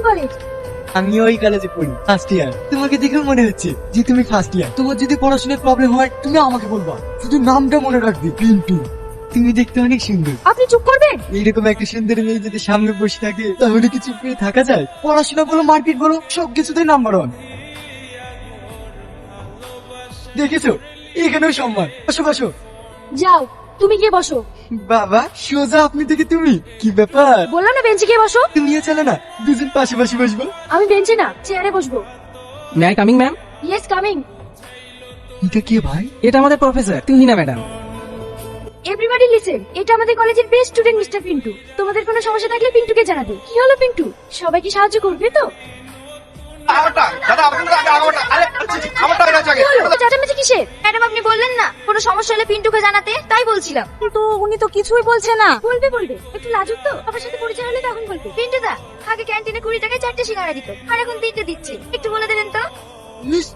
College? আমি ওই কলেজে পড়ি, ফার্স্ট ইয়ার। তোমাকে দেখে মনে হচ্ছে যে তুমি ফার্স্ট ইয়ার। তোমার যদি পড়াশোনায় প্রবলেম হয় তুমি আমাকে বলবা, শুধু নামটা মনে রাখবি, পিন্টু। তুমি দেখতে অনেক সুন্দর। আপনি চুপ করবেন। এইরকম একটা সুন্দর মেয়ে যদি সামনে বসে থাকে তাহলে কি চুপ করে থাকা যায়? পড়াশোনা বলো, মারপিট বলো, সবকিছুতেই নাম্বার ওয়ান। দেখেছো, এখানেও সম্মান। বসো বসো। যাও, তুমি গিয়ে বসো। বাবা, সোজা আপনি থেকে তুমি, কি ব্যাপার? বললাম না বেঞ্চে গিয়ে বসো। তুমিও চলো না, দুজন পাশাপাশি বসবো। আমি বেঞ্চে না, চেয়ারে বসবো। May I coming ma'am? Yes, coming. এটা কে ভাই? এটা আমাদের professor Tuhina madam. Everybody listen, এটা আমাদের কলেজের বেস্ট স্টুডেন্ট মিস্টার পিন্টু। তোমাদের কোনো সমস্যা থাকলে পিন্টুকে জানাবে। কি হলো পিন্টু, সবাইকে সাহায্য করবে তো? চাচামেচি কিসের? ম্যাডাম আপনি বললেন না কোনো সমস্যা হলে পিন্টুকে জানাতে, তাই বলছিলাম। কিন্তু উনি তো কিছুই বলছে না। বলবে বলবে, একটু লাজুক তো, আমার সাথে পরিচয় হলে তখন বলবে। পিন্টু দা, আগে ক্যান্টিনে 20 টাকায় 4টে সিঙ্গারা দিত, আর এখন 3টে দিচ্ছে। একটু বলে দেবেন তো। মিস